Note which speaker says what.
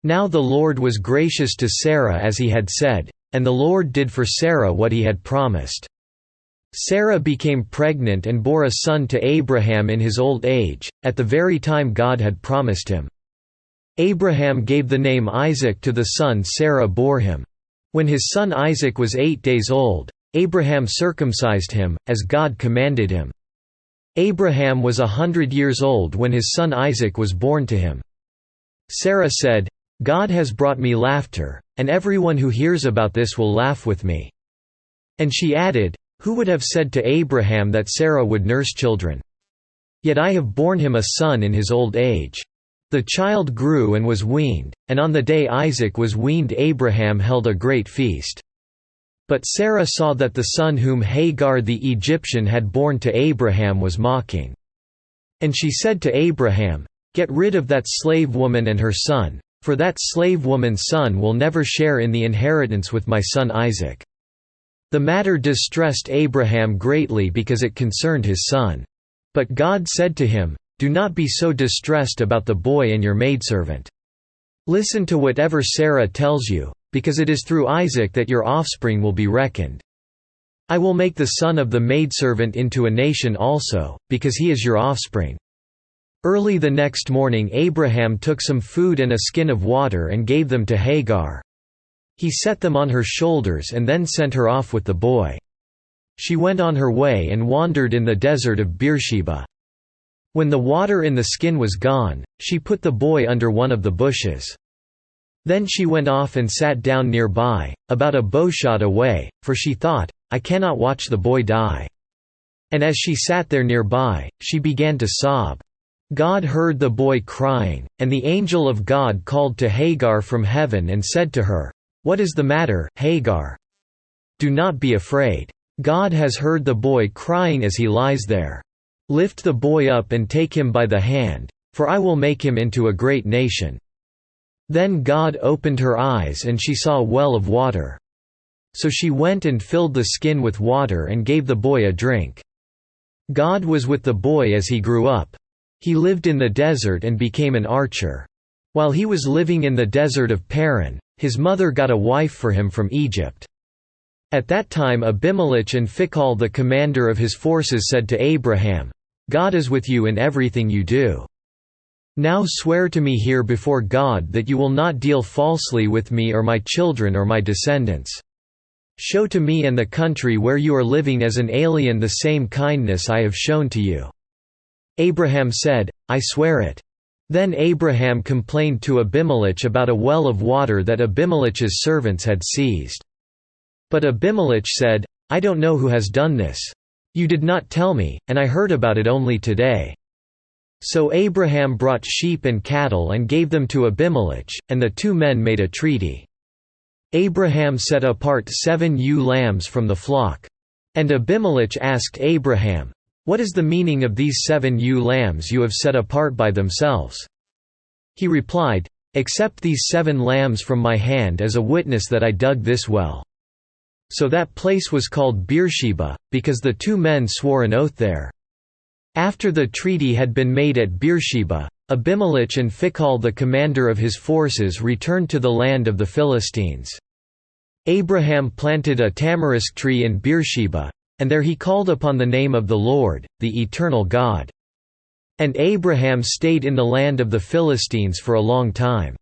Speaker 1: Now the Lord was gracious to Sarah as he had said, and the Lord did for Sarah what he had promised. Sarah became pregnant and bore a son to Abraham in his old age, at the very time God had promised him. Abraham gave the name Isaac to the son Sarah bore him. When his son Isaac was 8 days old, Abraham circumcised him, as God commanded him. Abraham was 100 years old when his son Isaac was born to him. Sarah said, "God has brought me laughter, and everyone who hears about this will laugh with me." And she added, "Who would have said to Abraham that Sarah would nurse children? Yet I have borne him a son in his old age." The child grew and was weaned, and on the day Isaac was weaned Abraham held a great feast. But Sarah saw that the son whom Hagar the Egyptian had borne to Abraham was mocking. And she said to Abraham, "Get rid of that slave woman and her son, for that slave woman's son will never share in the inheritance with my son Isaac." The matter distressed Abraham greatly because it concerned his son. But God said to him, "Do not be so distressed about the boy and your maidservant. Listen to whatever Sarah tells you, because it is through Isaac that your offspring will be reckoned. I will make the son of the maidservant into a nation also, because he is your offspring." Early the next morning Abraham took some food and a skin of water and gave them to Hagar. He set them on her shoulders and then sent her off with the boy. She went on her way and wandered in the desert of Beersheba. When the water in the skin was gone, she put the boy under one of the bushes. Then she went off and sat down nearby, about a bowshot away, for she thought, "I cannot watch the boy die." And as she sat there nearby, she began to sob. God heard the boy crying, and the angel of God called to Hagar from heaven and said to her, "What is the matter, Hagar? Do not be afraid. God has heard the boy crying as he lies there. Lift the boy up and take him by the hand, for I will make him into a great nation." Then God opened her eyes and she saw a well of water. So she went and filled the skin with water and gave the boy a drink. God was with the boy as he grew up. He lived in the desert and became an archer. While he was living in the desert of Paran, his mother got a wife for him from Egypt. At that time Abimelech and Phicol the commander of his forces said to Abraham, "God is with you in everything you do. Now swear to me here before God that you will not deal falsely with me or my children or my descendants. Show to me and the country where you are living as an alien the same kindness I have shown to you." Abraham said, "I swear it." Then Abraham complained to Abimelech about a well of water that Abimelech's servants had seized. But Abimelech said, "I don't know who has done this. You did not tell me, and I heard about it only today." So Abraham brought sheep and cattle and gave them to Abimelech, and the two men made a treaty. Abraham set apart 7 ewe lambs from the flock. And Abimelech asked Abraham, "What is the meaning of these 7 ewe lambs you have set apart by themselves?" He replied, "Accept these 7 lambs from my hand as a witness that I dug this well." So that place was called Beersheba, because the two men swore an oath there. After the treaty had been made at Beersheba, Abimelech and Phicol the commander of his forces returned to the land of the Philistines. Abraham planted a tamarisk tree in Beersheba, and there he called upon the name of the Lord, the eternal God. And Abraham stayed in the land of the Philistines for a long time.